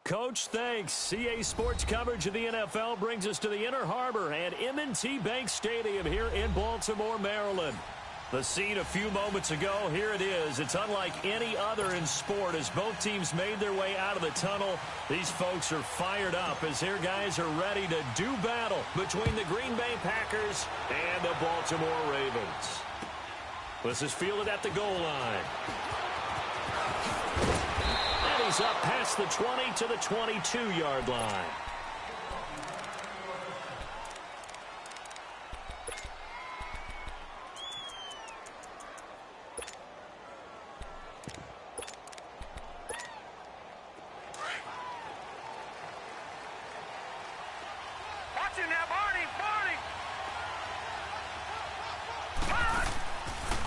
Coach, thanks. CA Sports coverage of the NFL brings us to the Inner Harbor and M&T Bank Stadium here in Baltimore, Maryland. The scene a few moments ago, here it is. It's unlike any other in sport as both teams made their way out of the tunnel. These folks are fired up as their guys are ready to do battle between the Green Bay Packers and the Baltimore Ravens. This is fielded at the goal line. And he's up past the 20 to the 22-yard line.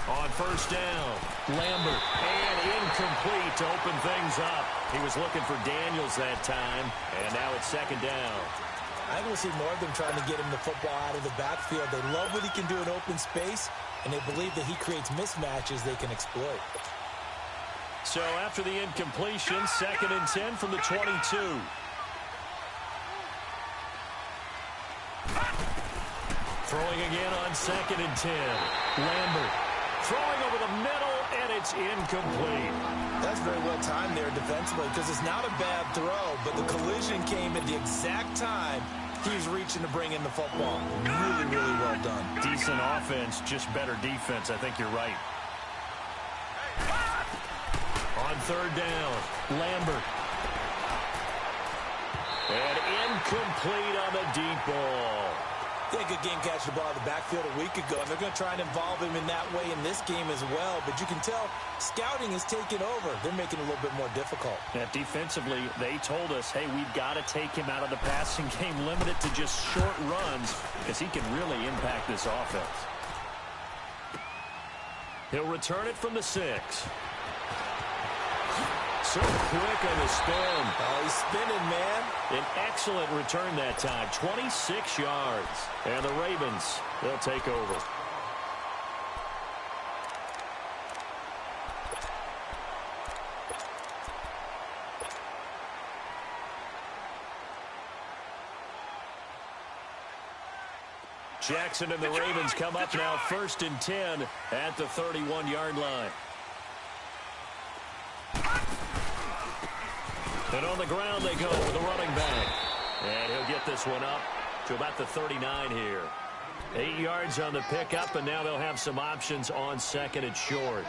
On first down, Lambert, and incomplete to open things up. He was looking for Daniels that time, and now it's second down. I will see more of them trying to get him the football out of the backfield. They love what he can do in open space, and they believe that he creates mismatches they can exploit. So after the incompletion, 2nd and 10 from the 22. Throwing again on 2nd and 10. Lambert throwing over the middle, and it's incomplete. That's very well timed there defensively because it's not a bad throw, but the collision came at the exact time he was reaching to bring in the football. Really, really well done. Decent offense, just better defense. I think you're right. On third down, Lambert. And incomplete on the deep ball. They had a good game catching the ball in the backfield a week ago, and they're going to try and involve him in that way in this game as well. But you can tell scouting is taking over. They're making it a little bit more difficult. Yeah, defensively, they told us, hey, we've got to take him out of the passing game, limit it to just short runs, because he can really impact this offense. He'll return it from the 6. So quick on the spin. Oh, he's spinning, man. An excellent return that time, 26 yards. And the Ravens, they'll take over. Jackson and the Ravens come up now 1st and 10 at the 31-yard line. And on the ground they go with the running back. And he'll get this one up to about the 39 here. 8 yards on the pickup, and now they'll have some options on 2nd and short.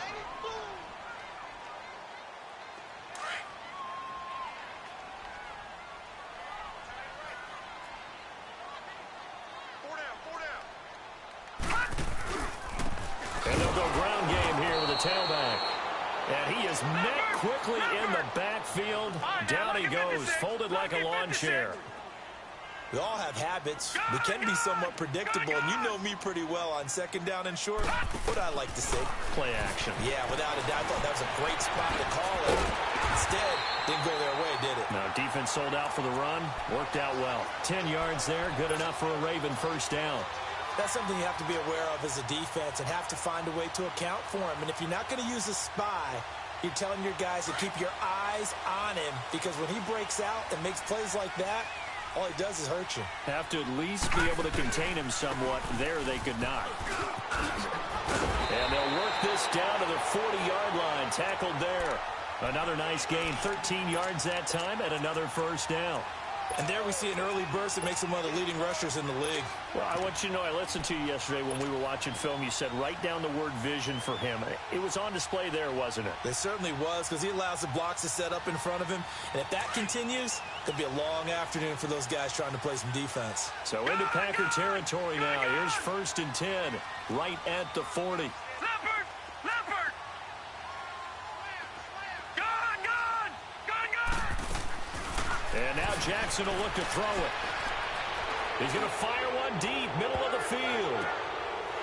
And they'll go ground game here with a tailback. And he is met quickly in the backfield. Down he goes, folded like a lawn chair. We all have habits. We can be somewhat predictable, and you know me pretty well on 2nd down and short. What I like to say. Play action. Yeah, without a doubt, I thought that was a great spot to call it. Instead, didn't go their way, did it? No, defense sold out for the run. Worked out well. 10 yards there, good enough for a Raven first down. That's something you have to be aware of as a defense and have to find a way to account for him. And if you're not going to use a spy, you're telling your guys to keep your eyes on him, because when he breaks out and makes plays like that, all he does is hurt you. Have to at least be able to contain him somewhat. There they could not. And they'll work this down to the 40-yard line. Tackled there. Another nice gain. 13 yards that time and another first down. And there we see an early burst that makes him one of the leading rushers in the league. Well, I want you to know, I listened to you yesterday when we were watching film. You said write down the word vision for him. It was on display there, wasn't it? It certainly was, because he allows the blocks to set up in front of him. And if that continues, it'll be a long afternoon for those guys trying to play some defense. So into Packer territory now. Here's 1st and 10, right at the 40. And now Jackson will look to throw it. He's going to fire one deep, middle of the field.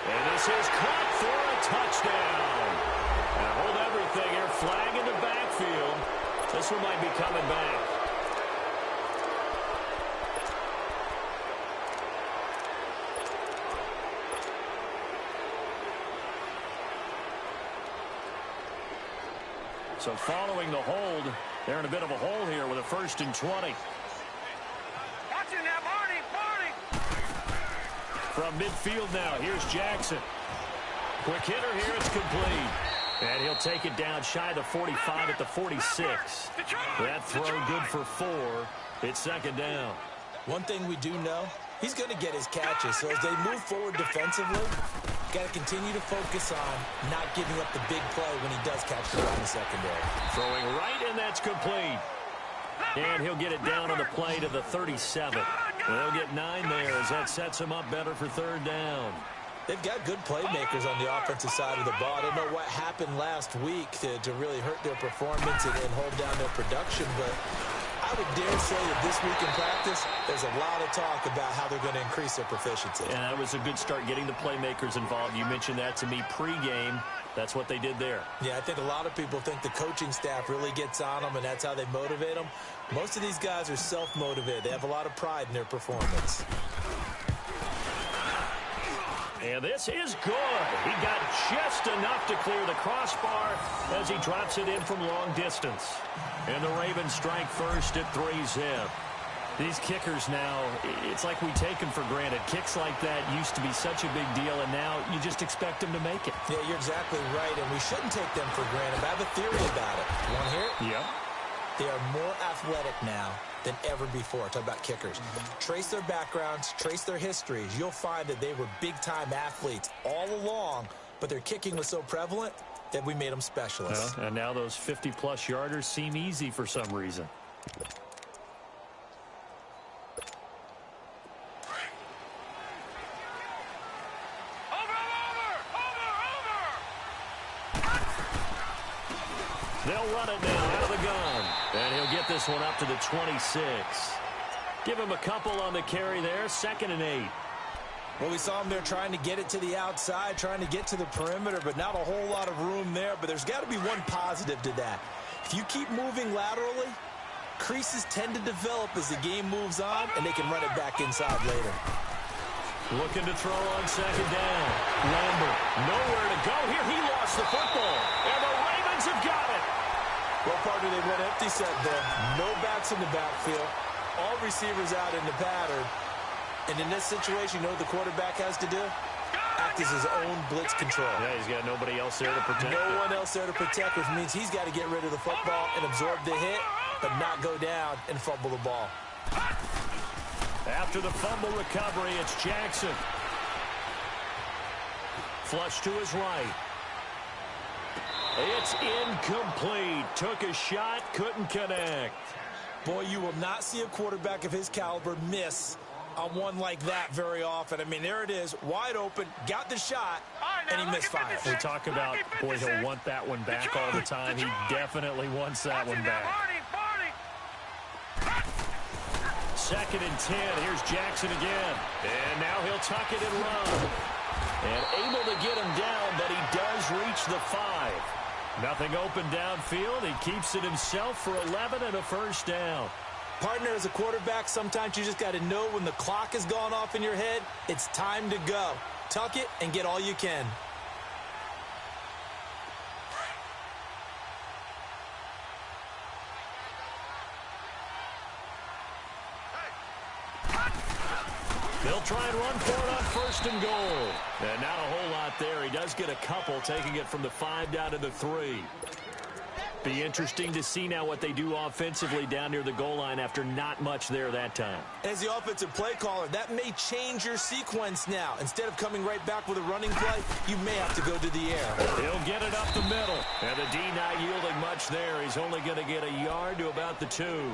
And this is caught for a touchdown. Now hold everything here. Flag in the backfield. This one might be coming back. So following the hold, They're in a bit of a hole here with a 1st and 20. Watching that, Marty. From midfield now, here's Jackson. Quick hitter here, it's complete. And he'll take it down shy of the 45 at the 46. That throw good for 4. It's 2nd down. One thing we do know, he's going to get his catches. So as they move forward defensively, got to continue to focus on not giving up the big play when he does catch the ball in the secondary. Throwing right, and that's complete. And he'll get it down on the play to the 37. They'll get 9 there as that sets him up better for 3rd down. They've got good playmakers on the offensive side of the ball. I don't know what happened last week to really hurt their performance and hold down their production, but I would dare say that this week in practice, there's a lot of talk about how they're going to increase their proficiency. And that was a good start getting the playmakers involved. You mentioned that to me pregame. That's what they did there. Yeah, I think a lot of people think the coaching staff really gets on them, and that's how they motivate them. Most of these guys are self-motivated. They have a lot of pride in their performance. And this is good. He got just enough to clear the crossbar as he drops it in from long distance. And the Ravens strike first at 3-zip. These kickers now, it's like we take them for granted. Kicks like that used to be such a big deal, and now you just expect them to make it. Yeah, you're exactly right, and we shouldn't take them for granted. I have a theory about it. You want to hear it? Yep. They are more athletic now than ever before. Talk about kickers. Trace their backgrounds, trace their histories. You'll find that they were big-time athletes all along, but their kicking was so prevalent that we made them specialists. Well, and now those 50-plus yarders seem easy for some reason. They'll run it now out of the gun. And he'll get this one up to the 26. Give him a couple on the carry there. 2nd and 8. Well, we saw him there trying to get it to the outside, trying to get to the perimeter, but not a whole lot of room there. But there's got to be one positive to that. If you keep moving laterally, creases tend to develop as the game moves on, and they can run it back inside later. Looking to throw on 2nd down. Lambert, nowhere to go here. He lost the football, and the Ravens have got it. Well, partner, they went empty set there. No backs in the backfield. All receivers out in the pattern. And in this situation, you know what the quarterback has to do? Act as his own blitz control. Yeah, he's got nobody else there to protect. No one else there to protect, which means he's got to get rid of the football and absorb the hit, but not go down and fumble the ball. After the fumble recovery, it's Jackson. Flush to his right. It's incomplete. Took a shot, couldn't connect. Boy, you will not see a quarterback of his caliber miss on one like that very often. I mean, there it is, wide open, got the shot, and he misfired. We talk about, boy, he'll want that one back all the time. He definitely wants that one back. 2nd and 10. Here's Jackson again. And now he'll tuck it and run. And able to get him down, but he does reach the 5. Nothing open downfield. He keeps it himself for 11 and a 1st down. Partner, as a quarterback, sometimes you just got to know when the clock has gone off in your head, it's time to go. Tuck it and get all you can. They'll try and run for it on 1st and goal. And not a whole lot there. He does get a couple, taking it from the 5 down to the 3. Be interesting to see now what they do offensively down near the goal line after not much there that time. As the offensive play caller, that may change your sequence now. Instead of coming right back with a running play, you may have to go to the air. He'll get it up the middle. And the D not yielding much there. He's only going to get a yard to about the 2.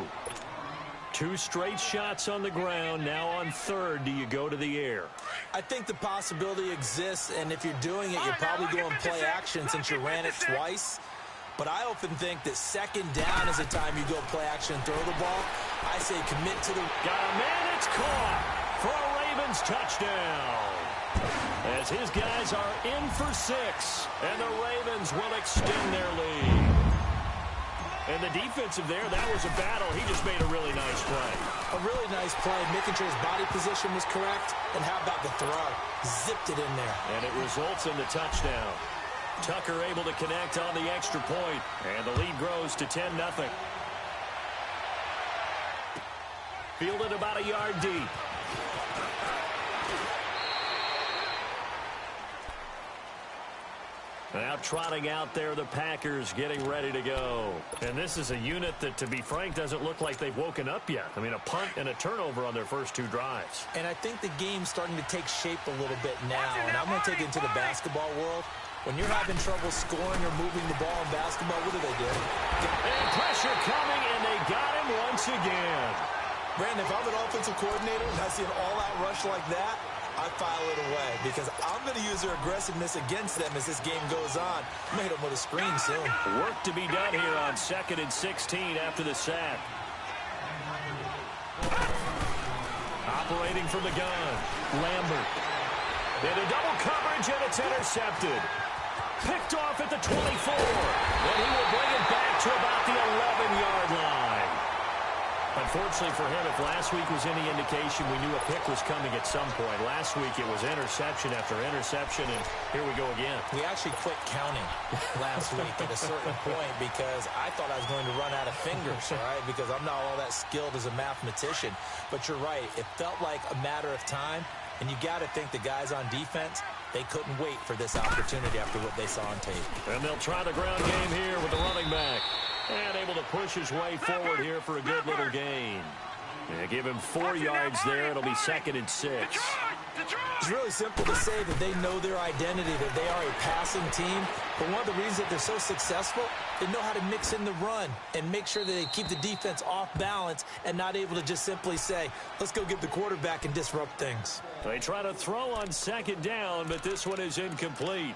2 straight shots on the ground. Now on 3rd, do you go to the air? I think the possibility exists, and if you're doing it, you're probably going play action since you ran it twice. But I often think that 2nd down is the time you go play action and throw the ball. I say commit to the... Got a man, it's caught for a Ravens touchdown. As his guys are in for 6, and the Ravens will extend their lead. And the defensive there, that was a battle. He just made a really nice play. A really nice play, making sure his body position was correct. And how about the throw? Zipped it in there. And it results in the touchdown. Tucker able to connect on the extra point, and the lead grows to 10-0. Fielded about a yard deep. Now trotting out there, the Packers getting ready to go. And this is a unit that, to be frank, doesn't look like they've woken up yet. I mean, a punt and a turnover on their first 2 drives. And I think the game's starting to take shape a little bit now. And I'm going to take it into the basketball world. When you're having trouble scoring or moving the ball in basketball, what do? And pressure coming, and they got him once again. Brandon, if I'm an offensive coordinator and I see an all-out rush like that, I file it away because I'm going to use their aggressiveness against them as this game goes on. Made them with a screen soon. Work to be done here on 2nd and 16 after the sack. Operating from the gun, Lambert. Into double coverage, and it's intercepted. Picked off at the 24. And he will bring it back to about the 11-yard line. Unfortunately for him, if last week was any indication, we knew a pick was coming at some point. Last week it was interception after interception, and here we go again. We actually quit counting last week at a certain point because I thought I was going to run out of fingers, all right, because I'm not all that skilled as a mathematician. But you're right. It felt like a matter of time, and you got to think the guys on defense, they couldn't wait for this opportunity after what they saw on tape. And they'll try the ground game here with the running back. And able to push his way forward here for a good little gain. Yeah, give him 4 yards there. It'll be 2nd and 6. It's really simple to say that they know their identity, that they are a passing team. But one of the reasons that they're so successful, they know how to mix in the run and make sure that they keep the defense off balance and not able to just simply say, let's go get the quarterback and disrupt things. They try to throw on 2nd down, but this one is incomplete.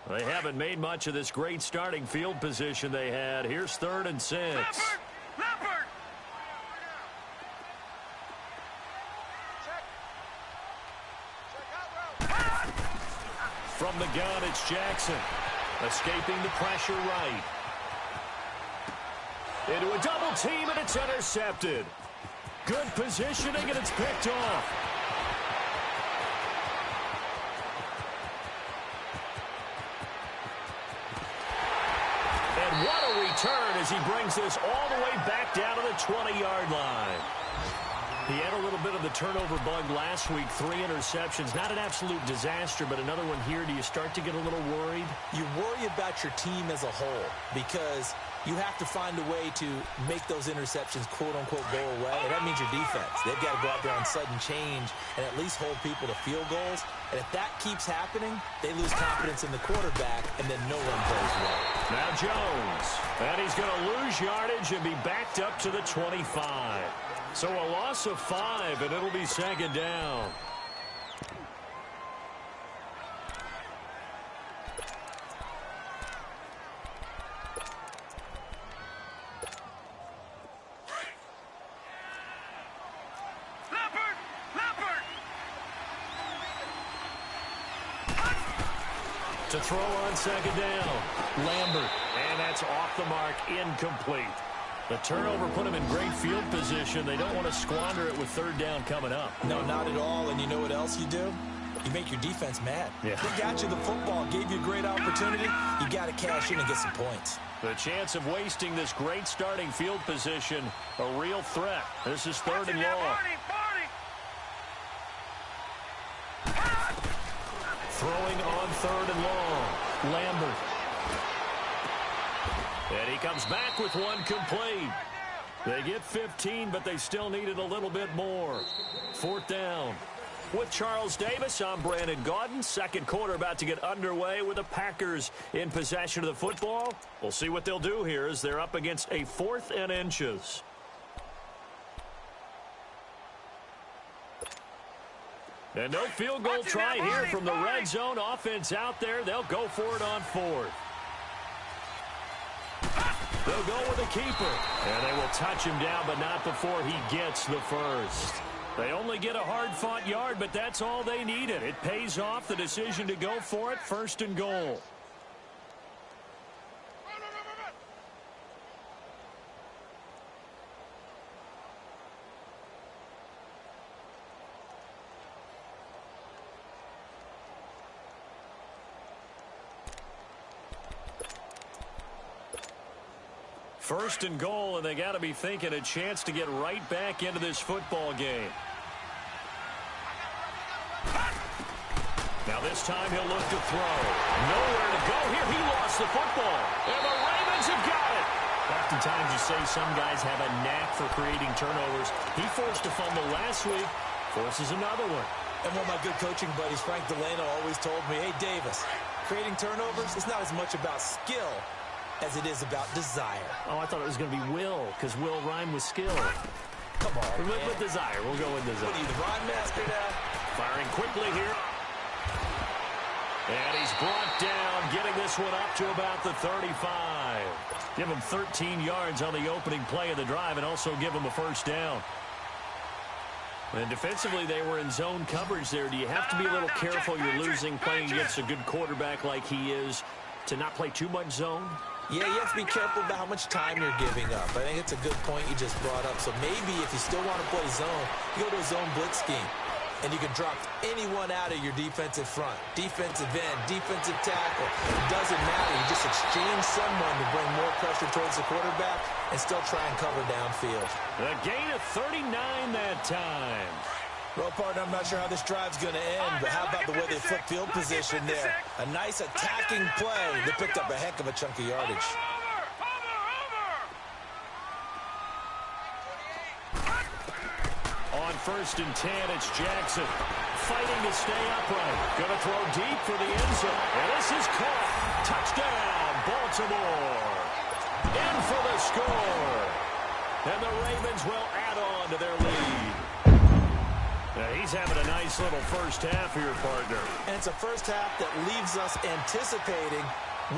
They haven't made much of this great starting field position they had. Here's 3rd and 6. Leopard! From the gun, it's Jackson. Escaping the pressure right. Into a double team, and it's intercepted. Good positioning, and it's picked off. What a return as he brings this all the way back down to the 20-yard line. He had a little bit of the turnover bug last week, 3 interceptions. Not an absolute disaster, but another one here. Do you start to get a little worried? You worry about your team as a whole because you have to find a way to make those interceptions, quote-unquote, go away. And that means your defense. They've got to go out there on sudden change and at least hold people to field goals. And if that keeps happening, they lose confidence in the quarterback, and then no one plays well. Now Jones. And he's going to lose yardage and be backed up to the 25. So a loss of 5, and it'll be 2nd down. To throw on 2nd down. Lambert. And that's off the mark, incomplete. The turnover put them in great field position. They don't want to squander it with 3rd down coming up. No, not at all. And you know what else you do? You make your defense mad. Yeah. They got you the football, gave you a great opportunity. You got to cash in and get some points. The chance of wasting this great starting field position, a real threat. This is 3rd and long. Throwing on 3rd and long. Lambert. And he comes back with one complete. They get 15, but they still needed a little bit more. 4th down. With Charles Davis, I'm Brandon Gaudin. 2nd quarter about to get underway with the Packers in possession of the football. We'll see what they'll do here as they're up against a 4th and inches. And no field goal try here from the red zone. Offense out there. They'll go for it on 4th. They'll go with a keeper. And they will touch him down, but not before he gets the first. They only get a hard-fought yard, but that's all they needed. It pays off the decision to go for it, 1st and goal. First and goal, and they got to be thinking a chance to get right back into this football game. Now this time he'll look to throw. Nowhere to go here. He lost the football. And the Ravens have got it. Oftentimes you say some guys have a knack for creating turnovers. He forced a fumble last week. Forces another one. And one of my good coaching buddies, Frank Delano, always told me, hey, Davis, creating turnovers is not as much about skill as it is about desire. Oh, I thought it was going to be will, because will rhyme with skill. Come on, with desire. We'll go with desire. What are you, the rhyme master now? Firing quickly here. And he's brought down, getting this one up to about the 35. Give him 13 yards on the opening play of the drive and also give him a first down. And defensively, they were in zone coverage there. Do you have to be a little careful? You're losing, playing against a good quarterback like he is, to not play too much zone? Yeah, you have to be careful about how much time you're giving up. I think it's a good point you just brought up. So maybe if you still want to play zone, you go to a zone blitz scheme. And you can drop anyone out of your defensive front. Defensive end, defensive tackle. It doesn't matter. You just exchange someone to bring more pressure towards the quarterback and still try and cover downfield. The gain of 39 that time. Well, partner, I'm not sure how this drive's going to end, but how about the way they flip field position there? A nice attacking play. They picked up a heck of a chunk of yardage. On 1st and 10, it's Jackson fighting to stay upright. Going to throw deep for the end zone. And this is caught. Touchdown, Baltimore. In for the score. And the Ravens will add on to their lead. Now he's having a nice little first half here, partner. And it's a first half that leaves us anticipating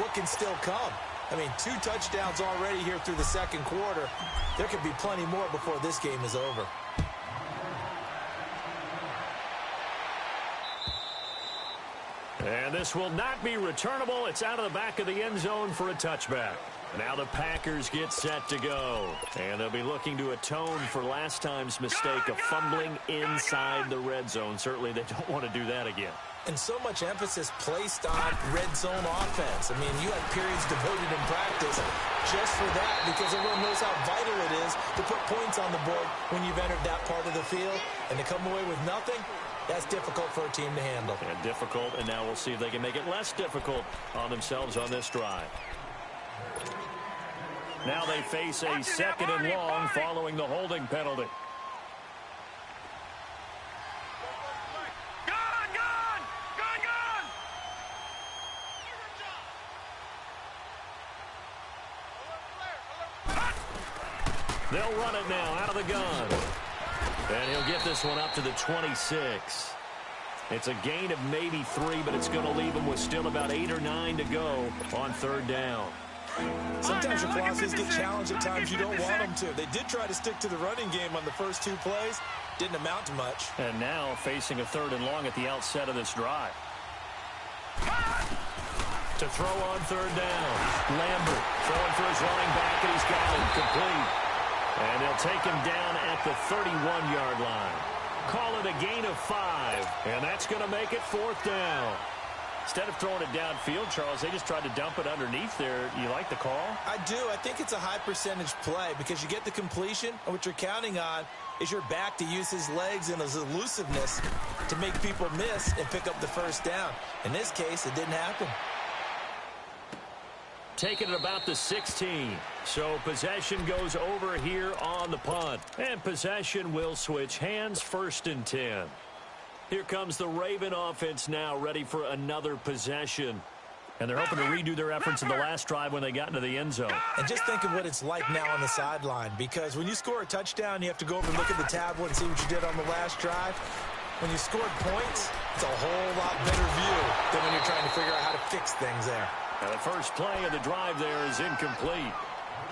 what can still come. I mean, 2 touchdowns already here through the second quarter. There could be plenty more before this game is over. And this will not be returnable. It's out of the back of the end zone for a touchback. Now the Packers get set to go. And they'll be looking to atone for last time's mistake of fumbling inside the red zone. Certainly they don't want to do that again. And so much emphasis placed on red zone offense. I mean, you had periods devoted in practice just for that because everyone knows how vital it is to put points on the board when you've entered that part of the field. And to come away with nothing, that's difficult for a team to handle. And difficult, and now we'll see if they can make it less difficult on themselves on this drive. Now they face a 2nd and long following the holding penalty. They'll run it now out of the gun. And he'll get this one up to the 26. It's a gain of maybe 3, but it's going to leave him with still about 8 or 9 to go on 3rd down. Sometimes your philosophies get challenged at times you don't want them to. They did try to stick to the running game on the first 2 plays. Didn't amount to much. And now facing a 3rd and long at the outset of this drive. To throw on 3rd down. Lambert throwing for his running back, and he's got it complete. And they'll take him down at the 31-yard line. Call it a gain of 5, and that's going to make it 4th down. Instead of throwing it downfield, Charles, they just tried to dump it underneath there. You like the call? I do. I think it's a high-percentage play because you get the completion, and what you're counting on is your back to use his legs and his elusiveness to make people miss and pick up the first down. In this case, it didn't happen. Taking it about the 16. So possession goes over here on the punt. And possession will switch hands, 1st and 10. Here comes the Raven offense now, ready for another possession. And they're hoping to redo their efforts in the last drive when they got into the end zone. And just think of what it's like now on the sideline, because when you score a touchdown, you have to go over and look at the tablet and see what you did on the last drive. When you scored points, it's a whole lot better view than when you're trying to figure out how to fix things there. Now the first play of the drive there is incomplete.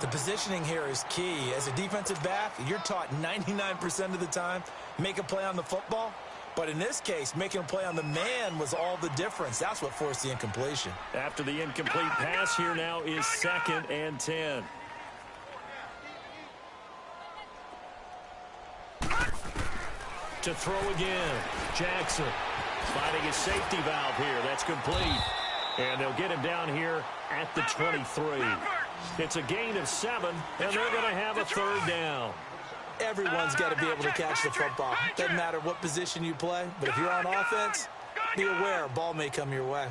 The positioning here is key. As a defensive back, you're taught 99% of the time, make a play on the football. But in this case, making a play on the man was all the difference. That's what forced the incompletion. After the incomplete pass, here now is 2nd and 10. To throw again, Jackson finding his safety valve here. That's complete. And they'll get him down here at the 23. It's a gain of 7, and they're going to have a third down. Everyone's got to be able to catch the football. Doesn't matter what position you play, but if you're on offense, be aware a ball may come your way.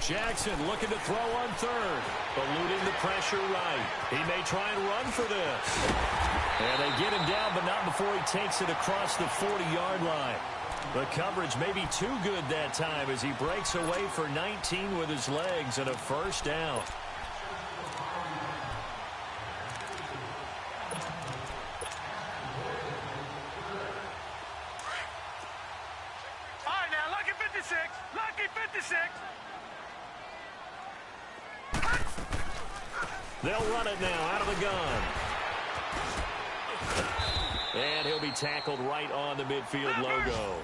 Jackson looking to throw on third, eluding the pressure right. He may try and run for this. And they get him down, but not before he takes it across the 40-yard line. The coverage may be too good that time as he breaks away for 19 with his legs and a first down. All right, now, lucky 56. Lucky 56. They'll run it now out of the gun. And he'll be tackled right on the midfield logo.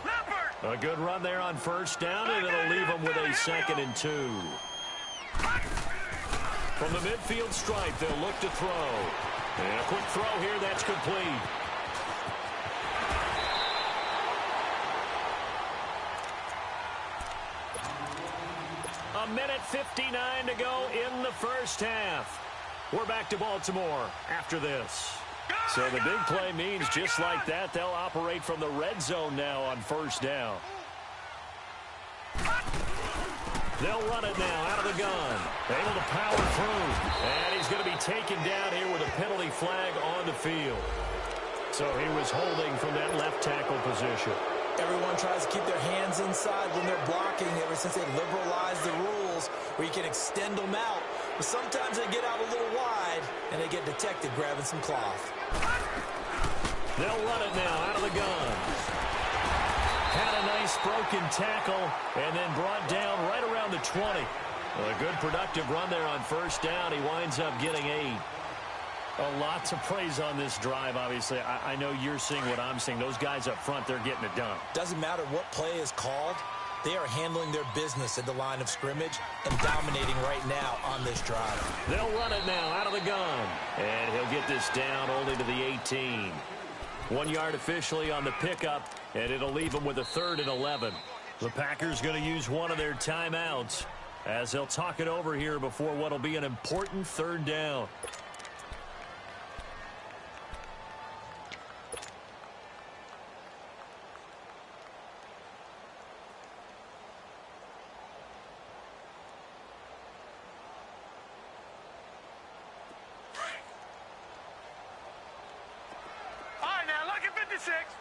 A good run there on first down, and it'll leave him with a 2nd and 2. From the midfield stripe, they'll look to throw. And a quick throw here, that's complete. A minute 59 to go in the first half. We're back to Baltimore after this. So the big play means just like that, they'll operate from the red zone now on first down. They'll run it now out of the gun. Able to power through. And he's going to be taken down here with a penalty flag on the field. So he was holding from that left tackle position. Everyone tries to keep their hands inside when they're blocking ever since they liberalized the rules where you can extend them out. But sometimes they get out a little wide and they get detected grabbing some cloth. They'll run it now out of the gun. Had a nice broken tackle and then brought down right around the 20. A good productive run there on first down. He winds up getting 8. A lot to praise on this drive, obviously. I know you're seeing what I'm seeing. Those guys up front, they're getting it done. Doesn't matter what play is called. They are handling their business at the line of scrimmage and dominating right now on this drive. They'll run it now out of the gun. And he'll get this down only to the 18. 1 yard officially on the pickup, and it'll leave them with a 3rd and 11. The Packers going to use one of their timeouts as they'll talk it over here before what will be an important 3rd down.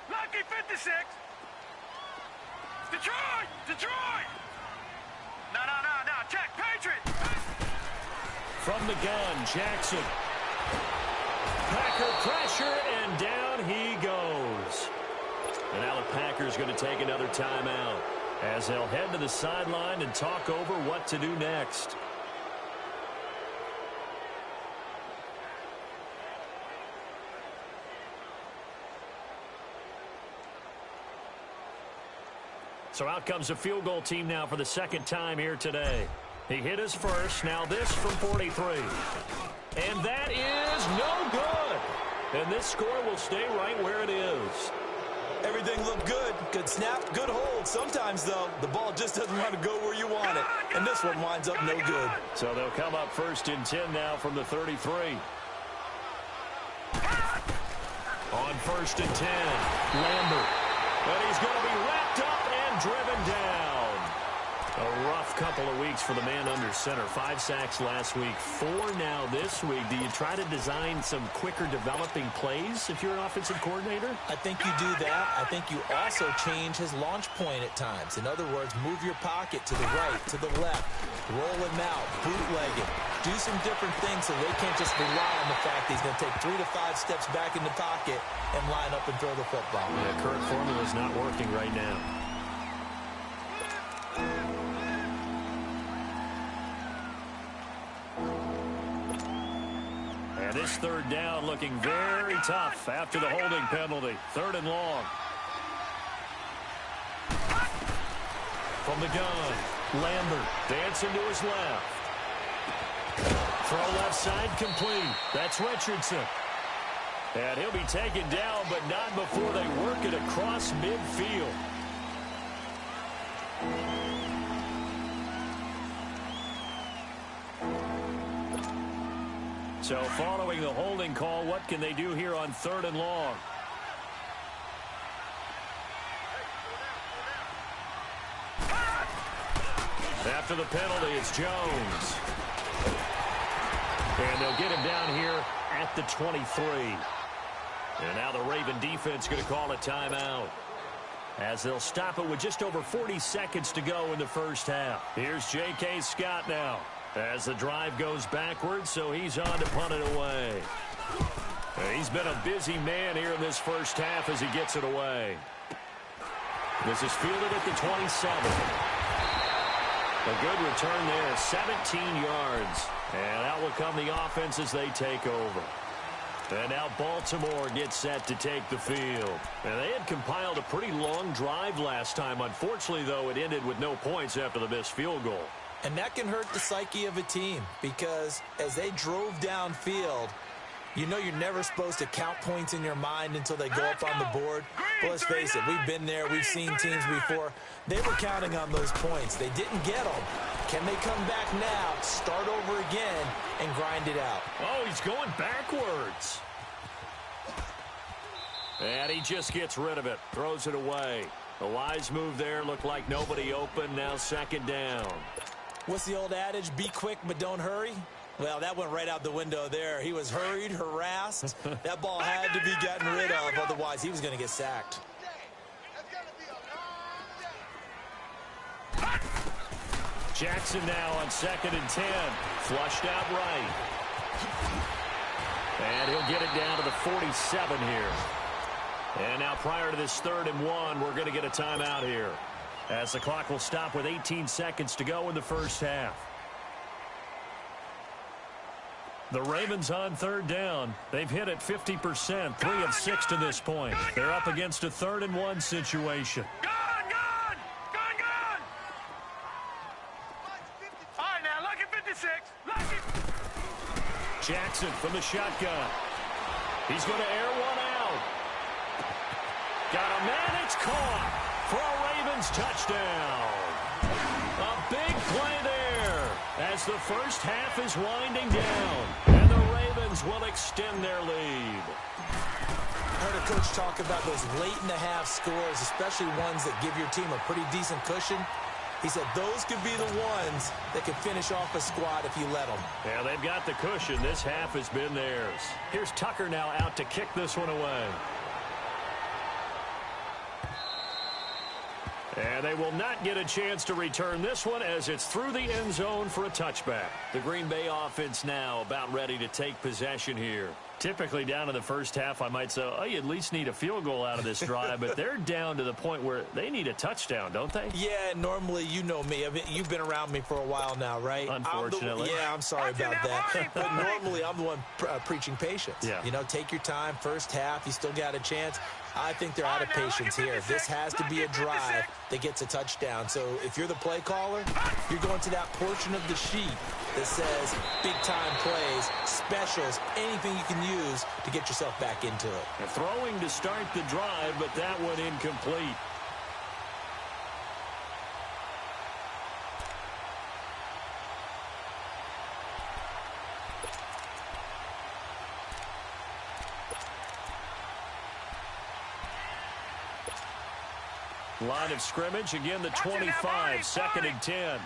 Lucky 56. Detroit! Detroit! No. Check. Patriots! From the gun, Jackson. Packer pressure, and down he goes. And now the Packers going to take another timeout as they'll head to the sideline and talk over what to do next. So out comes the field goal team now for the 2nd time here today. He hit his first. Now this from 43. And that is no good. And this score will stay right where it is. Everything looked good. Good snap, good hold. Sometimes, though, the ball just doesn't want to go where you want it. And this one winds up no good. So they'll come up 1st and 10 now from the 33. On 1st and 10, Lambert. But he's going to be wrapped up and driven down. A rough couple of weeks for the man under center. 5 sacks last week, 4 now this week. Do you try to design some quicker developing plays if you're an offensive coordinator? I think you do that. I think you also change his launch point at times. In other words, move your pocket to the right, to the left, roll him out, bootleg it. Do some different things so they can't just rely on the fact that he's going to take 3 to 5 steps back in the pocket and line up and throw the football. The current formula is not working right now. And this 3rd down looking very tough after the holding penalty. 3rd and long. From the gun, Lambert dancing to his left. Throw left side complete. That's Richardson. And he'll be taken down, but not before they work it across midfield. So following the holding call, what can they do here on 3rd and long? After the penalty, it's Jones. And they'll get him down here at the 23. And now the Raven defense going to call a timeout, as they'll stop it with just over 40 seconds to go in the first half. Here's J.K. Scott now as the drive goes backwards, so he's on to punt it away. And he's been a busy man here in this first half as he gets it away. This is fielded at the 27. A good return there, 17 yards. And out will come the offense as they take over. And now Baltimore gets set to take the field. And they had compiled a pretty long drive last time. Unfortunately, though, it ended with no points after the missed field goal. And that can hurt the psyche of a team, because as they drove downfield, you know you're never supposed to count points in your mind until they go up on the board. But let's face it, we've been there. We've seen teams before. They were counting on those points. They didn't get them. Can they come back now, start over again, and grind it out? Oh, he's going backwards. And he just gets rid of it, throws it away. A wise move there. Looked like nobody open. Now 2nd down. What's the old adage? Be quick, but don't hurry. Well, that went right out the window there. He was hurried, harassed. That ball had to be gotten rid of, otherwise he was going to get sacked. Jackson now on 2nd and 10. Flushed out right. And he'll get it down to the 47 here. And now prior to this 3rd and 1, we're going to get a timeout here, as the clock will stop with 18 seconds to go in the first half. The Ravens on 3rd down. They've hit it 50%, 3 of 6 to this point. They're up against a 3rd and 1 situation. Gone! All right, now, lucky 56. Lucky. Jackson from the shotgun. He's going to air one out. Got a man, it's caught for a Ravens touchdown. A big play there as the first half is winding down, and the Ravens will extend their lead. I heard a coach talk about those late-in-the-half scores, especially ones that give your team a pretty decent cushion. He said those could be the ones that could finish off a squad if you let them. Yeah, they've got the cushion. This half has been theirs. Here's Tucker now out to kick this one away. And they will not get a chance to return this one, as it's through the end zone for a touchback. The Green Bay offense now about ready to take possession here. Typically down in the first half, I might say, oh, you at least need a field goal out of this drive, but they're down to the point where they need a touchdown, don't they? Yeah, normally, you know me. I mean, you've been around me for a while now, right? Unfortunately. I'm sorry about that. But normally, I'm the one preaching patience. Yeah. You know, take your time. First half, you still got a chance. I think they're out of patience here. This has to be a drive that gets a touchdown. So if you're the play caller, you're going to that portion of the sheet that says big-time plays, specials, anything you can use to get yourself back into it. And throwing to start the drive, but that one incomplete. Line of scrimmage, again the 25, 2nd and 10.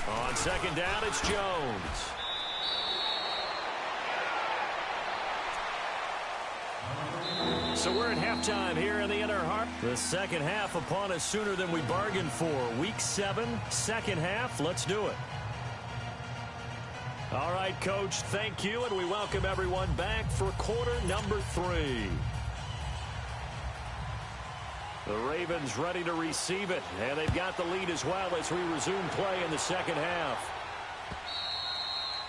On 2nd down, it's Jones. So we're at halftime here in the Inner Harbor. The second half upon us sooner than we bargained for. Week 7, second half. Let's do it. All right, Coach, thank you, and we welcome everyone back for quarter number 3. The Ravens ready to receive it, and they've got the lead as well as we resume play in the second half.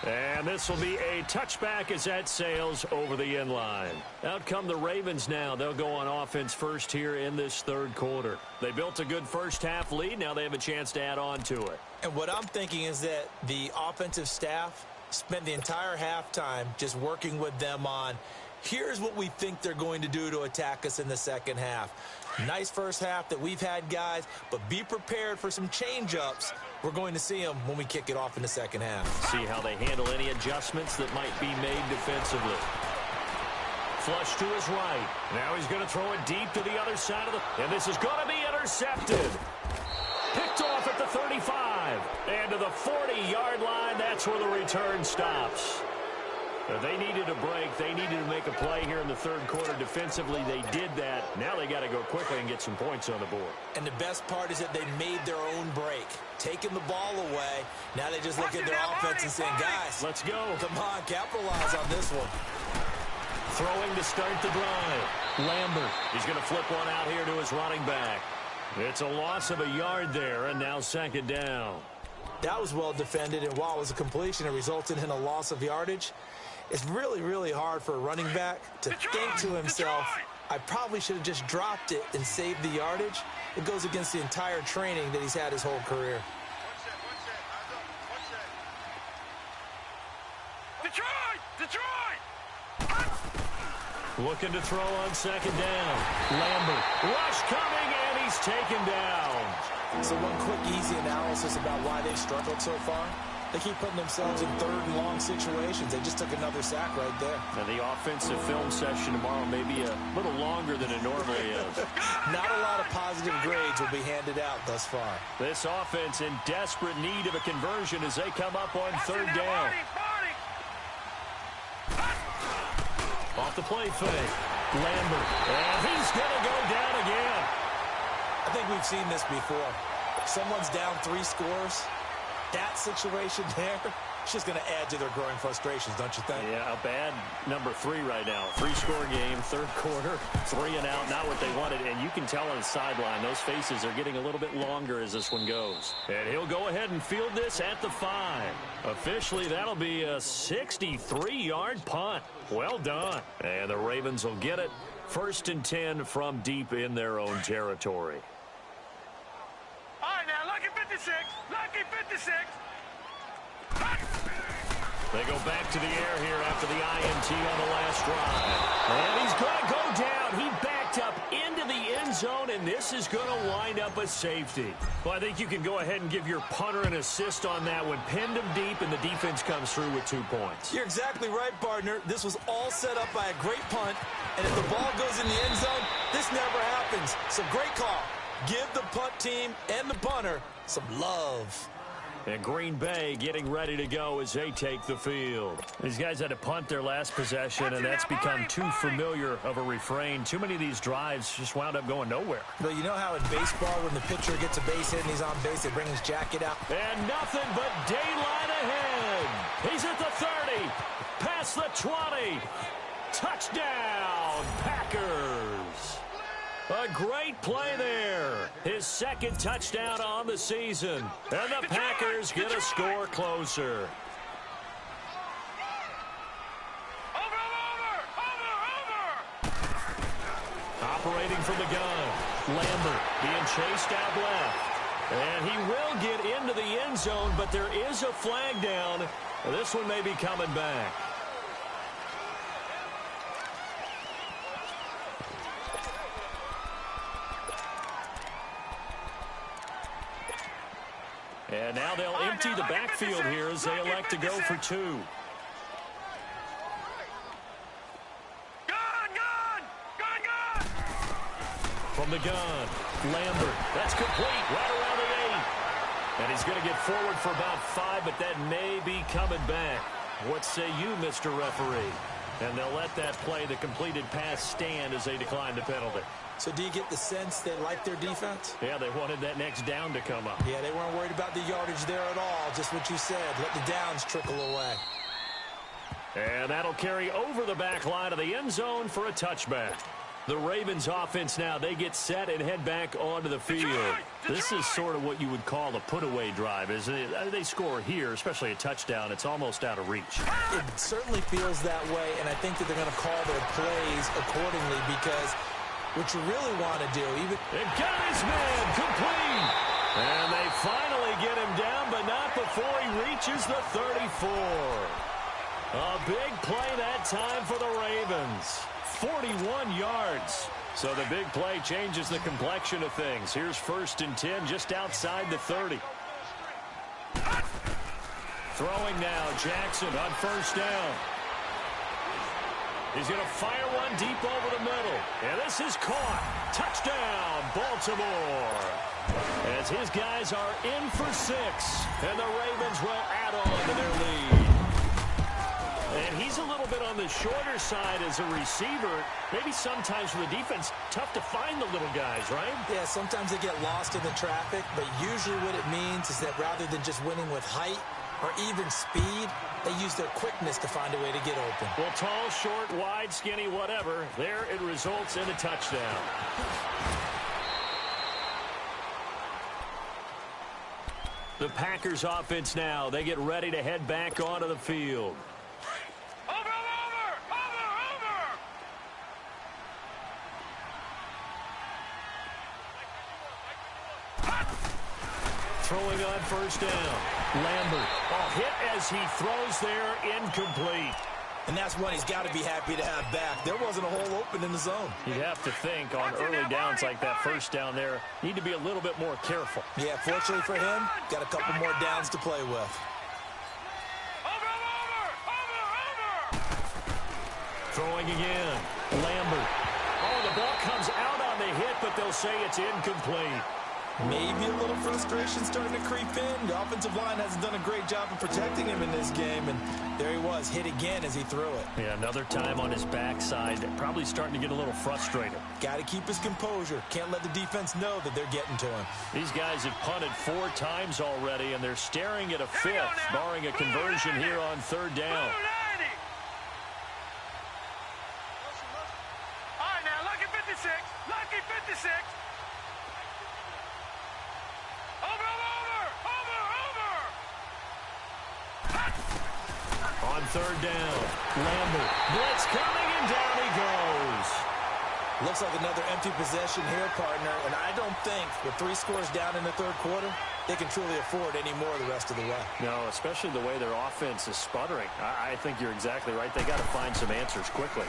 And this will be a touchback as that sails over the end line. Out come the Ravens now. They'll go on offense first here in this third quarter. They built a good first half lead. Now they have a chance to add on to it. And what I'm thinking is that the offensive staff spent the entire halftime just working with them on, here's what we think they're going to do to attack us in the second half. Nice first half that we've had, guys, but be prepared for some change-ups. We're going to see them when we kick it off in the second half. See how they handle any adjustments that might be made defensively. Flush to his right. Now he's going to throw it deep to the other side of the... And this is going to be intercepted. Picked off at the 35. And to the 40-yard line, that's where the return stops. They needed a break. They needed to make a play here in the third quarter. Defensively, they did that. Now they got to go quickly and get some points on the board. And the best part is that they made their own break. Taking the ball away. Now they just look at their offense and saying, guys, let's go. Come on, capitalize on this one. Throwing to start the drive. Lambert. He's going to flip one out here to his running back. It's a loss of a yard there, and now second down. That was well defended, and while it was a completion, it resulted in a loss of yardage. It's really, really hard for a running back to think to himself, I probably should have just dropped it and saved the yardage. It goes against the entire training that he's had his whole career. Detroit! Looking to throw on second down. Lambert. Rush coming, and he's taken down. So one quick, easy analysis about why they've struggled so far. They keep putting themselves in third and long situations. They just took another sack right there. And the offensive film session tomorrow may be a little longer than it normally is. Not a lot of positive grades will be handed out thus far. This offense in desperate need of a conversion as they come up on third down. Off the play fake. Lambert. And he's going to go down again. I think we've seen this before. Someone's down 3 scores. That situation there, it's just going to add to their growing frustrations, don't you think? Yeah, a bad number 3 right now. 3-score game, third quarter, 3 and out, not what they wanted. And you can tell on the sideline, those faces are getting a little bit longer as this one goes. And he'll go ahead and field this at the 5. Officially, that'll be a 63-yard punt. Well done. And the Ravens will get it. 1st and 10 from deep in their own territory. All right, now, lucky 56. Lucky 56. They go back to the air here after the INT on the last drive. And he's going to go down. He backed up into the end zone, and this is going to wind up a safety. Well, I think you can go ahead and give your punter an assist on that one. Pinned him deep, and the defense comes through with 2 points. You're exactly right, partner. This was all set up by a great punt, and if the ball goes in the end zone, this never happens. So great call. Give the punt team and the punter some love. And Green Bay getting ready to go as they take the field. These guys had to punt their last possession, and that's become too familiar of a refrain. Too many of these drives just wound up going nowhere. But you know how in baseball, when the pitcher gets a base hit and he's on base, they bring his jacket out? And nothing but daylight ahead. He's at the 30, past the 20. Touchdown, Packers. A great play there. His 2nd touchdown on the season. And the Packers get a score closer. Over. Operating from the gun. Lambert being chased out left. And he will get into the end zone, but there is a flag down. This one may be coming back. And now they'll empty the backfield here as they elect to go for 2. Gun! From the gun, Lambert. That's complete right around the 8. And he's going to get forward for about 5, but that may be coming back. What say you, Mr. Referee? And they'll let that play, the completed pass, stand as they decline the penalty. So do you get the sense they like their defense? Yeah, they wanted that next down to come up. Yeah, they weren't worried about the yardage there at all. Just what you said. Let the downs trickle away. And that'll carry over the back line of the end zone for a touchback. The Ravens offense now, they get set and head back onto the field. This is sort of what you would call a put-away drive, isn't it? They score here, especially a touchdown. It's almost out of reach. It certainly feels that way, and I think that they're going to call their plays accordingly because what you really want to do, even... They've got his man complete. And they finally get him down, but not before he reaches the 34. A big play that time for the Ravens. 41 yards. So the big play changes the complexion of things. Here's 1st and 10 just outside the 30. Throwing now, Jackson on 1st down. He's going to fire one deep over the middle. And this is caught. Touchdown, Baltimore. As his guys are in for 6. And the Ravens will add on to their lead. And he's a little bit on the shorter side as a receiver. Maybe sometimes for the defense, tough to find the little guys, right? Yeah, sometimes they get lost in the traffic, but usually what it means is that rather than just winning with height or even speed, they use their quickness to find a way to get open. Well, tall, short, wide, skinny, whatever, there it results in a touchdown. The Packers offense now, they get ready to head back onto the field. Throwing on 1st down. Lambert. Hit as he throws there, incomplete. And that's one he's got to be happy to have back. There wasn't a hole open in the zone. You'd have to think on early downs like that 1st down there, need to be a little bit more careful. Yeah, fortunately for him, got a couple more downs to play with. Throwing again. Lambert. The ball comes out on the hit, but they'll say it's incomplete. Maybe a little frustration starting to creep in. The offensive line hasn't done a great job of protecting him in this game, and there he was, hit again as he threw it. Yeah, another time on his backside, probably starting to get a little frustrated. Got to keep his composure. Can't let the defense know that they're getting to him. These guys have punted 4 times already, and they're staring at a 5th, barring a conversion here on 3rd down. All right, now, lucky 56. Lucky 56. On 3rd down, Lambert. Blitz coming, and down he goes. Looks like another empty possession here, partner, and I don't think with 3 scores down in the 3rd quarter, they can truly afford any more the rest of the way. No, especially the way their offense is sputtering. I think you're exactly right. They got to find some answers quickly.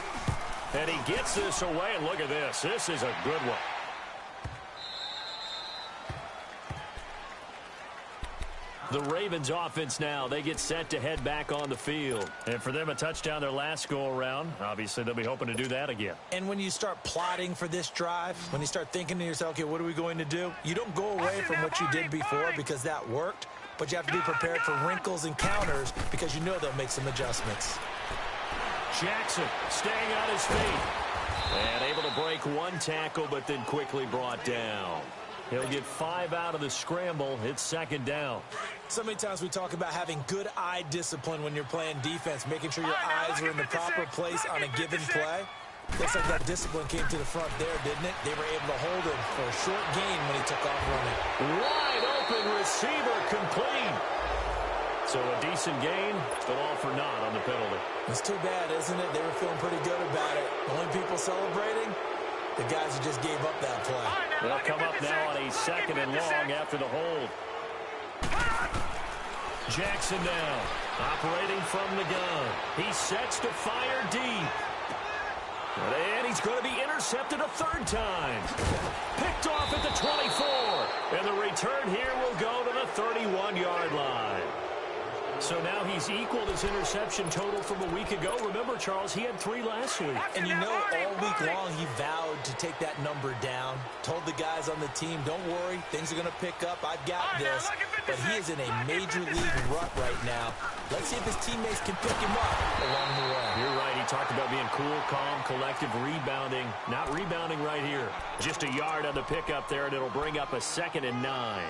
And he gets this away, and look at this. This is a good one. The Ravens offense now, they get set to head back on the field. And for them, a touchdown their last go-around. Obviously, they'll be hoping to do that again. And when you start plotting for this drive, when you start thinking to yourself, okay, what are we going to do? You don't go away from what you did before because that worked, but you have to be prepared for wrinkles and counters because you know they'll make some adjustments. Jackson staying on his feet. And able to break 1 tackle, but then quickly brought down. He'll get 5 out of the scramble. It's 2nd down. So many times we talk about having good eye discipline when you're playing defense, making sure your eyes are in the proper place on a given play. Looks like that discipline came to the front there, didn't it? They were able to hold him for a short gain when he took off running. Wide open receiver, complete. So a decent gain, but all for naught on the penalty. It's too bad, isn't it? They were feeling pretty good about it. The only people celebrating, the guys who just gave up that play. They'll come up now on a 2nd and long after the hold. Jackson now, operating from the gun. He sets to fire deep. And he's going to be intercepted a 3rd time. Picked off at the 24. And the return here will go to the 31-yard line. So now he's equaled his interception total from a week ago. Remember, Charles, he had 3 last week. And you know, all week long, he vowed to take that number down. Told the guys on the team, don't worry, things are going to pick up. I've got this. But he is in a major league rut right now. Let's see if his teammates can pick him up along the way. You're right. He talked about being cool, calm, collective, rebounding. Not rebounding right here. Just a yard on the pickup there, and it'll bring up a 2nd and 9.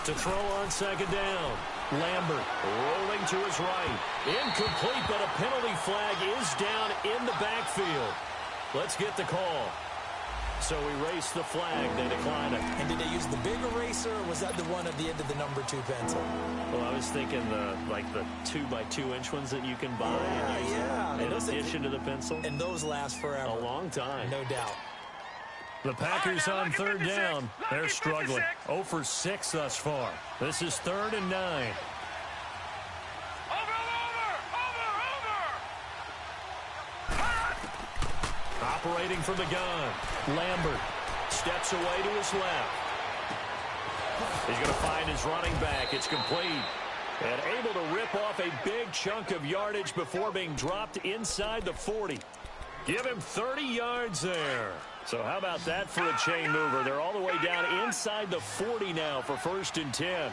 To throw on 2nd down. Lambert rolling to his right. Incomplete, but a penalty flag is down in the backfield. Let's get the call. So erase the flag. They decline it. And did they use the big eraser, or was that the one at the end of the number 2 pencil? Well, I was thinking the 2x2-inch ones that you can buy in addition to the pencil. And those last forever. A long time. No doubt. The Packers on third down. They're struggling. 0 for 6 thus far. This is 3rd and 9. Operating from the gun. Lambert steps away to his left. He's going to find his running back. It's complete. And able to rip off a big chunk of yardage before being dropped inside the 40. Give him 30 yards there. So how about that for a chain mover? They're all the way down inside the 40 now for 1st and 10.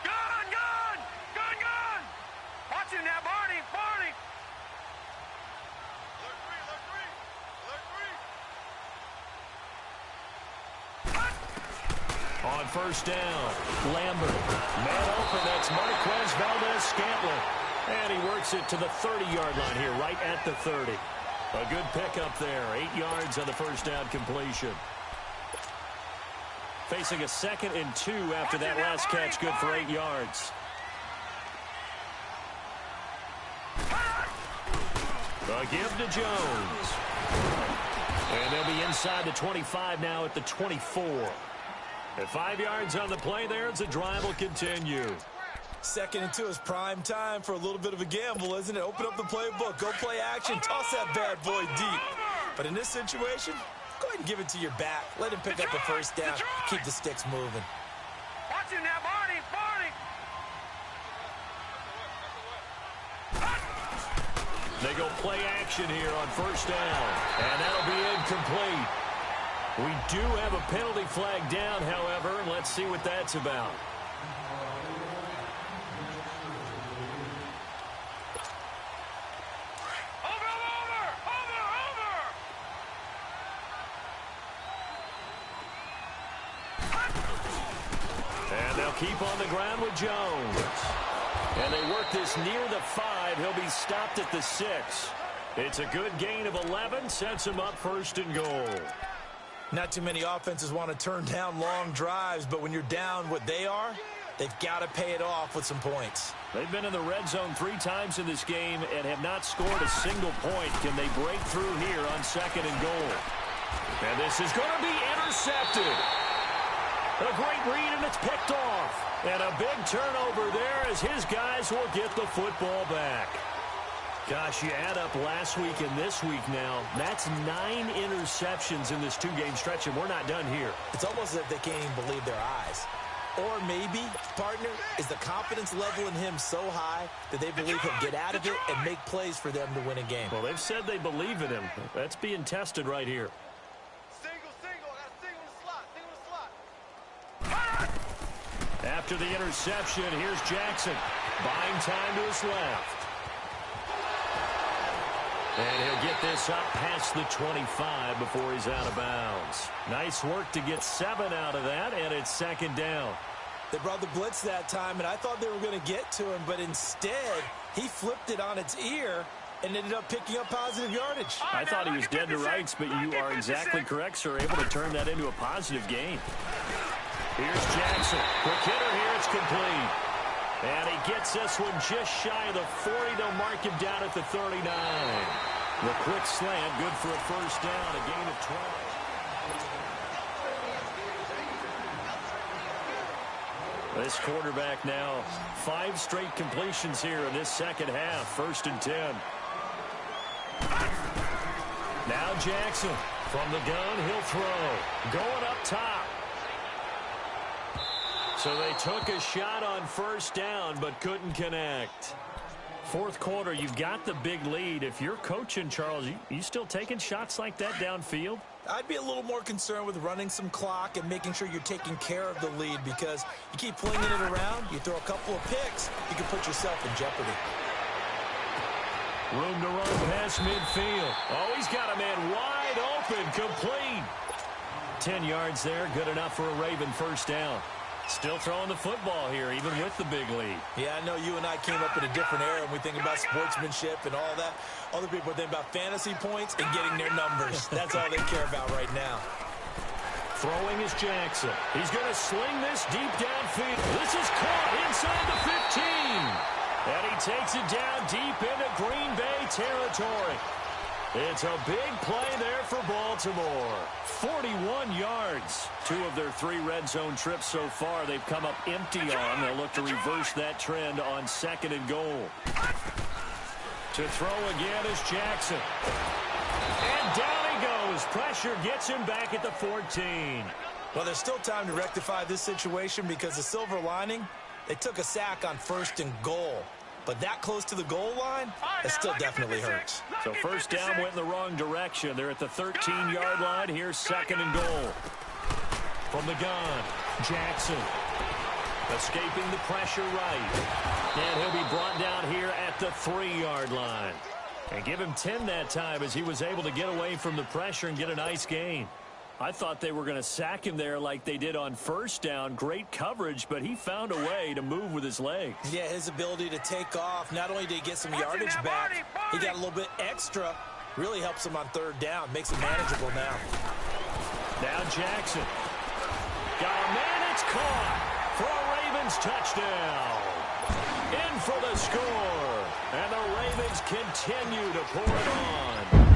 Gun! Watch him now, Barney! On 1st down, Lambert. Man open, that's Marquez Valdes-Scantling. And he works it to the 30-yard line here, right at the 30. A good pickup there. 8 yards on the 1st down completion. Facing a 2nd and 2 after that last catch, good for 8 yards. A give to Jones. And they'll be inside the 25 now at the 24. At 5 yards on the play there, the drive will continue. 2nd and 2 is prime time for a little bit of a gamble, isn't it? Open up the playbook, go play action, toss that bad boy deep. But in this situation, go ahead and give it to your back. Let him pick up a 1st down, keep the sticks moving. Watch him now, Barney! They go play action here on 1st down, and that'll be incomplete. We do have a penalty flag down, however, and let's see what that's about. And they'll keep on the ground with Jones. And they work this near the 5. He'll be stopped at the 6. It's a good gain of 11, sets him up 1st and goal. Not too many offenses want to turn down long drives, but when you're down what they are, they've got to pay it off with some points. They've been in the red zone 3 times in this game and have not scored a single point. Can they break through here on 2nd and goal? And this is going to be intercepted. A great read, and it's picked off. And a big turnover there as his guys will get the football back. Gosh, you add up last week and this week now. That's 9 interceptions in this 2-game stretch, and we're not done here. It's almost as if they can't even believe their eyes. Or maybe, partner, is the confidence level in him so high that they believe he'll get out of it and make plays for them to win a game. Well, they've said they believe in him. That's being tested right here. After the interception, here's Jackson. Buying time to his left. And he'll get this up past the 25 before he's out of bounds. Nice work to get 7 out of that, and it's 2nd down. They brought the blitz that time, and I thought they were going to get to him, but instead, he flipped it on its ear and ended up picking up positive yardage. I thought he was dead to rights, but you are exactly correct, sir. Able to turn that into a positive gain. Here's Jackson. Quick hitter here. It's complete. And he gets this one just shy of the 40. They'll mark him down at the 39. The quick slant, good for a 1st down, a gain of 12. This quarterback now, 5 straight completions here in this 2nd half. 1st and 10. Now Jackson from the gun. He'll throw. Going up top. So they took a shot on 1st down, but couldn't connect. 4th quarter, you've got the big lead. If you're coaching, Charles, you still taking shots like that downfield? I'd be a little more concerned with running some clock and making sure you're taking care of the lead, because you keep flinging it around, you throw a couple of picks, you can put yourself in jeopardy. Room to run past midfield. Oh, he's got a man wide open, complete. 10 yards there, good enough for a Raven 1st down. Still throwing the football here, even with the big lead. Yeah, I know you and I came up in a different era and we think about sportsmanship and all that. Other people think about fantasy points and getting their numbers. That's all they care about right now. Throwing is Jackson. He's going to sling this deep downfield. This is caught inside the 15. And he takes it down deep into Green Bay territory. It's a big play there for Baltimore. 41 yards. 2 of their 3 red zone trips so far they've come up empty on. They'll look to reverse that trend on 2nd and goal. To throw again is Jackson. And down he goes. Pressure gets him back at the 14. Well, there's still time to rectify this situation because the silver lining, they took a sack on 1st and goal. But that close to the goal line, it still definitely hurts. So first down went in the wrong direction. They're at the 13-yard line. Here's 2nd and goal. From the gun, Jackson. Escaping the pressure right. And he'll be brought down here at the 3-yard line. And give him 10 that time as he was able to get away from the pressure and get a nice gain. I thought they were going to sack him there like they did on 1st down. Great coverage, but he found a way to move with his legs. Yeah, his ability to take off, not only did he get some yardage back, he got a little bit extra. Really helps him on 3rd down, makes it manageable now. Now Jackson. Got a man, it's caught for a Ravens touchdown. In for the score. And the Ravens continue to pour it on.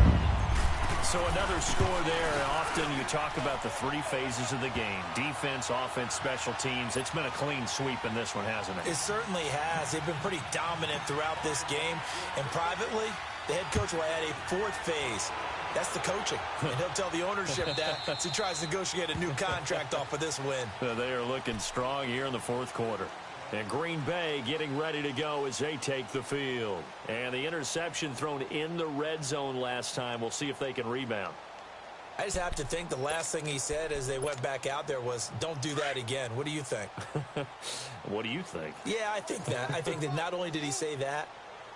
So another score there. Often you talk about the 3 phases of the game. Defense, offense, special teams. It's been a clean sweep in this one, hasn't it? It certainly has. They've been pretty dominant throughout this game. And privately, the head coach will add a 4th phase. That's the coaching. And he'll tell the ownership that as he tries to negotiate a new contract off of this win. They are looking strong here in the 4th quarter. And Green Bay getting ready to go as they take the field. And the interception thrown in the red zone last time. We'll see if they can rebound. I just have to think the last thing he said as they went back out there was, don't do that again. What do you think? What do you think? Yeah, I think that. I think that not only did he say that,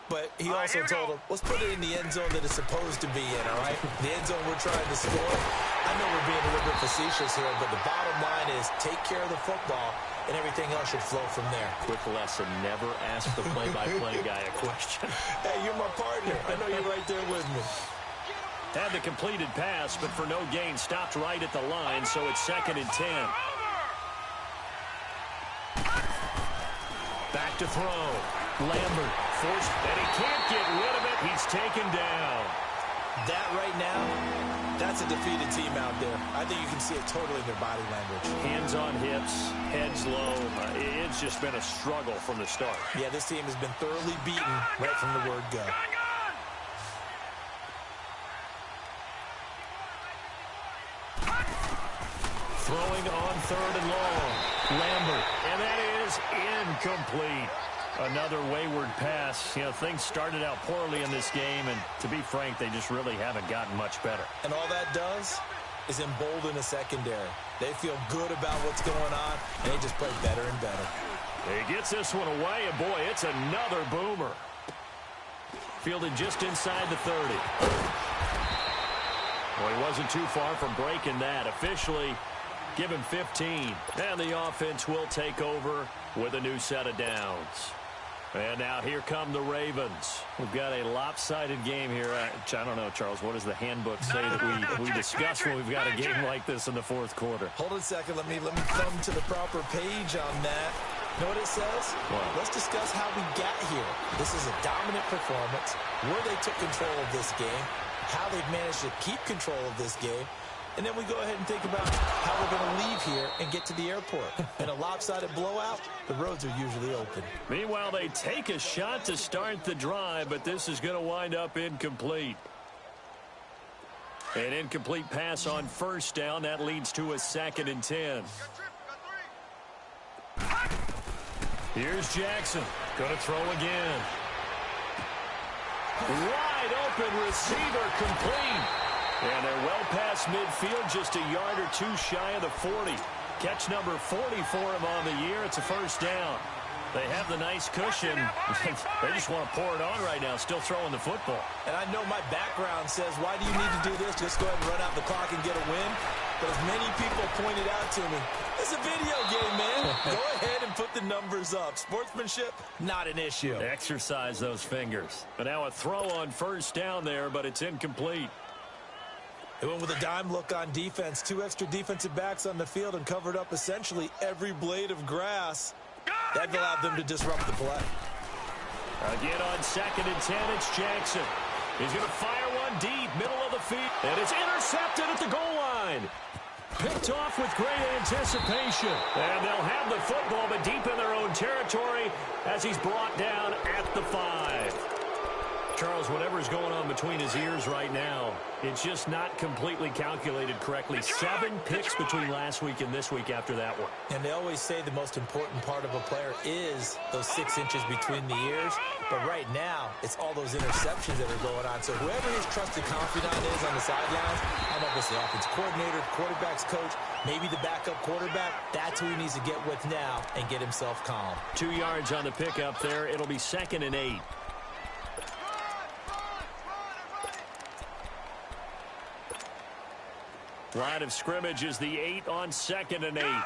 but he also told him, let's put it in the end zone that it's supposed to be in, all right? The end zone we're trying to score. I know we're being a little bit facetious here, but the bottom line is take care of the football, and everything else should flow from there. Quick lesson, never ask the play-by-play guy a question. Hey, you're my partner. I know you're right there with me. Had the completed pass, but for no gain, stopped right at the line, so it's 2nd and 10. Back to throw. Lambert forced, and he can't get rid of it. He's taken down. That right now, that's a defeated team out there. I think you can see it totally in their body language. Hands on hips, heads low. It's just been a struggle from the start. Yeah, this team has been thoroughly beaten right from the word go. Throwing on 3rd and long. Lambert, and that is incomplete. Another wayward pass. You know, things started out poorly in this game, and to be frank, they just really haven't gotten much better. And all that does is embolden a secondary. They feel good about what's going on, and they just play better and better. He gets this one away, and boy, it's another boomer. Fielded just inside the 30. Well, he wasn't too far from breaking that. Officially, give him 15. And the offense will take over with a new set of downs. And now here come the Ravens. We've got a lopsided game here. I don't know, Charles, what does the handbook say that we discuss when we've got a game like this in the 4th quarter? Hold on a second. Let me thumb to the proper page on that. Know what it says? What? Let's discuss how we got here. This is a dominant performance, where they took control of this game, how they've managed to keep control of this game, and then we go ahead and think about how we're going to leave here and get to the airport. In a lopsided blowout, the roads are usually open. Meanwhile, they take a shot to start the drive, but this is going to wind up incomplete. An incomplete pass on 1st down. That leads to a 2nd and 10. Here's Jackson. Going to throw again. Wide open receiver, complete. And they're well past midfield, just a yard or 2 shy of the 40. Catch number 40 for him on the year. It's a 1st down. They have the nice cushion. They just want to pour it on right now, still throwing the football. And I know my background says, why do you need to do this? Just go ahead and run out the clock and get a win. But as many people pointed out to me, it's a video game, man. Go ahead and put the numbers up. Sportsmanship, not an issue. Exercise those fingers. But now a throw on first down there, but it's incomplete. They went with a dime look on defense. 2 extra defensive backs on the field and covered up essentially every blade of grass. That allowed them to disrupt the play. Again on 2nd and 10, it's Jackson. He's going to fire one deep, middle of the field. And it's intercepted at the goal line. Picked off with great anticipation. And they'll have the football, but deep in their own territory as he's brought down at the 5. Charles, whatever's going on between his ears right now, it's just not completely calculated correctly. 7 picks between last week and this week after that one. And they always say the most important part of a player is those 6 inches between the ears. But right now, it's all those interceptions that are going on. So whoever his trusted confidant is on the sidelines, I don't know if it's the offensive coordinator, quarterback's coach, maybe the backup quarterback, that's who he needs to get with now and get himself calm. 2 yards on the pickup there. It'll be 2nd and 8. Line of scrimmage is the 8 on 2nd and 8. Gone!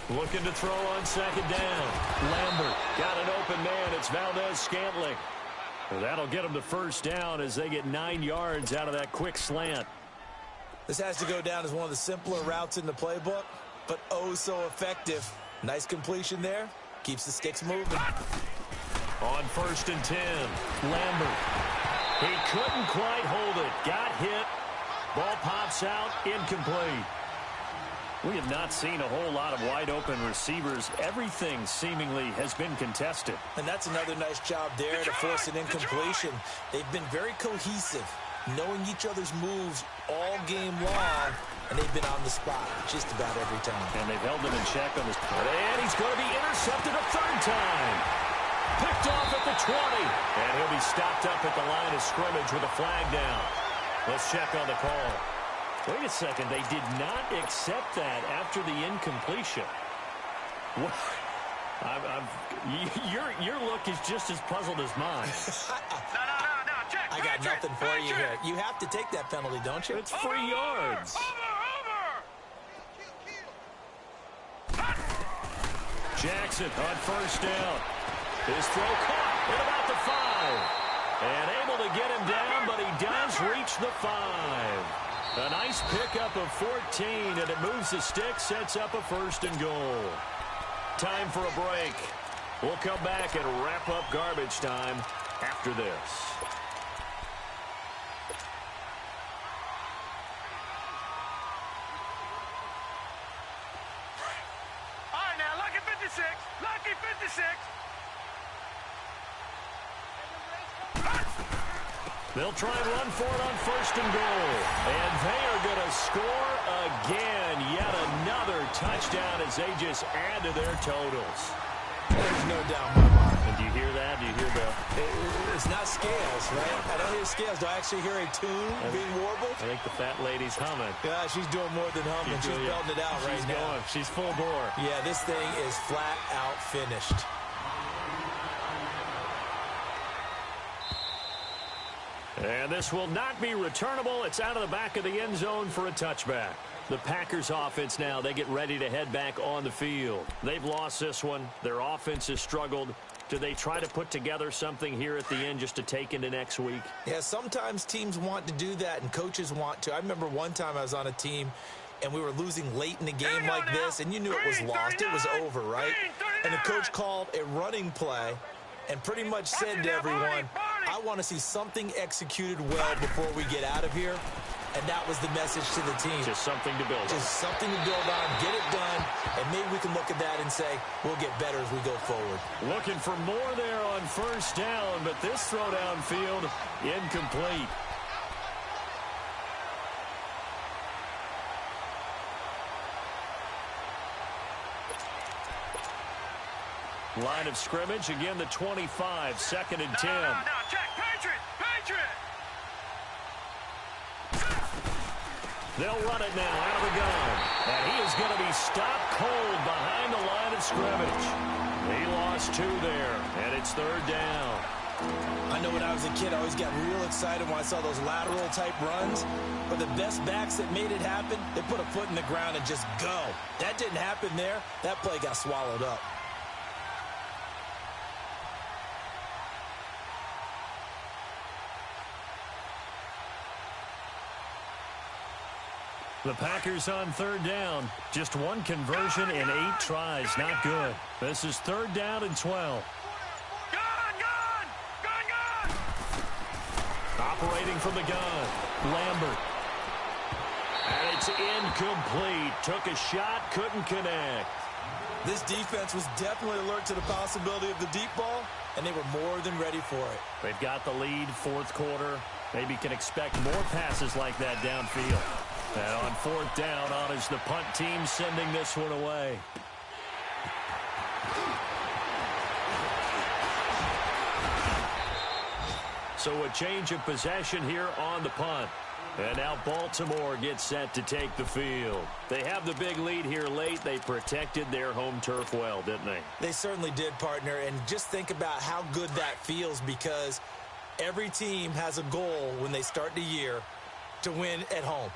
Looking to throw on 2nd down. Lambert got an open man. It's Valdez-Scantling. That'll get them the first down as they get 9 yards out of that quick slant. This has to go down as one of the simpler routes in the playbook, but oh so effective. Nice completion there. Keeps the sticks moving. On 1st and 10, Lambert. He couldn't quite hold it. Got hit. Ball pops out. Incomplete. We have not seen a whole lot of wide-open receivers. Everything seemingly has been contested. And that's another nice job there to force an incompletion. They've been very cohesive, knowing each other's moves all game long, and they've been on the spot just about every time. And they've held them in check on this. And he's going to be intercepted a 3rd time. Picked off at the 20. And he'll be stopped up at the line of scrimmage with a flag down. Let's check on the call. Wait a second. They did not accept that after the incompletion. What? Your look is just as puzzled as mine. No. Check. I got nothing for you here. You have to take that penalty, don't you? It's 3 yards. Jackson on 1st down. His throw caught at about the 5. And able to get him down, but he does reach the 5. A nice pickup of 14, and it moves the stick, sets up a 1st and goal. Time for a break. We'll come back and wrap up garbage time after this. All right, now, lucky 56. Lucky 56. They'll try and run for it on 1st and goal. And they are going to score again. Yet another touchdown as they just add to their totals. There's no doubt in my mind. And do you hear that? Do you hear the... It's not scales, right? I don't hear scales. Do I actually hear a tune being warbled? I think the fat lady's humming. Yeah, she's doing more than humming. She's belting it out right now. She's going. She's full bore. Yeah, this thing is flat out finished. And this will not be returnable. It's out of the back of the end zone for a touchback. The Packers offense now, they get ready to head back on the field. They've lost this one. Their offense has struggled. Do they try to put together something here at the end just to take into next week? Yeah, sometimes teams want to do that and coaches want to. I remember one time I was on a team and we were losing late in the game like this, and you knew it was lost. It was over, right? And the coach called a running play and pretty much said to everyone, I want to see something executed well before we get out of here. And that was the message to the team. Just something to build on. Just something to build on, get it done, and maybe we can look at that and say, we'll get better as we go forward. Looking for more there on 1st down, but this throw downfield, incomplete. Line of scrimmage, again the 25, 2nd and 10. No, check. Patriot. They'll run it now out of the gun. And he is going to be stopped cold behind the line of scrimmage. He lost 2 there, and it's 3rd down. I know when I was a kid, I always got real excited when I saw those lateral-type runs. But the best backs that made it happen, they put a foot in the ground and just go. That didn't happen there. That play got swallowed up. The Packers on third down. Just one conversion in 8 tries. Not good. This is third down and 12. Gun! Operating from the gun. Lambert. And it's incomplete. Took a shot, couldn't connect. This defense was definitely alert to the possibility of the deep ball, and they were more than ready for it. They've got the lead, fourth quarter. Maybe can expect more passes like that downfield. And on fourth down, on is the punt team sending this one away. So a change of possession here on the punt. And now Baltimore gets set to take the field. They have the big lead here late. They protected their home turf well, didn't they? They certainly did, partner. And just think about how good that feels, because every team has a goal when they start the year to win at home.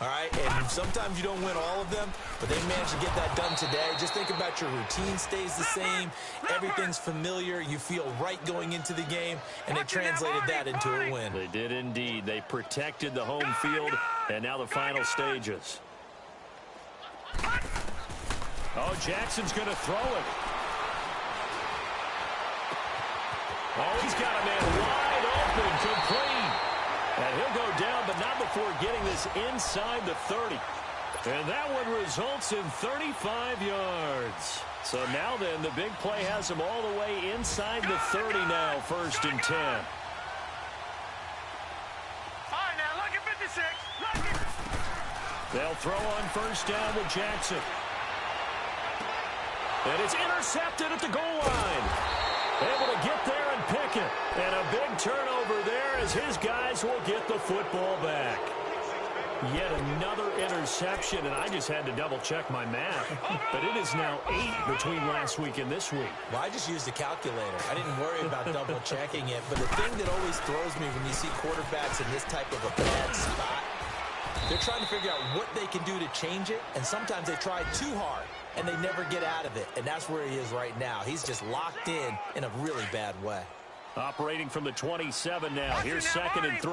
All right, and sometimes you don't win all of them, but they managed to get that done today. Just think about your routine stays the same. Everything's familiar. You feel right going into the game, and they translated that into a win. They did indeed. They protected the home field, and now the final stages. Oh, Jackson's going to throw it. Oh, he's got a man wide open, complete. And he'll go down, but not before getting this inside the 30. And that one results in 35 yards. So now then, the big play has him all the way inside the 30 now, first and 10. All right, now, look at 56. Look at... They'll throw on first down with Jackson. And it's intercepted at the goal line. Able to get there and pick it. And a big turnover there as his guys will get the football back. Yet another interception, and I just had to double-check my math. But it is now 8 between last week and this week. Well, I just used a calculator. I didn't worry about double-checking it. But the thing that always throws me when you see quarterbacks in this type of a bad spot, they're trying to figure out what they can do to change it, and sometimes they try too hard, and they never get out of it. And that's where he is right now. He's just locked in a really bad way. Operating from the 27 now. Here's second and 3.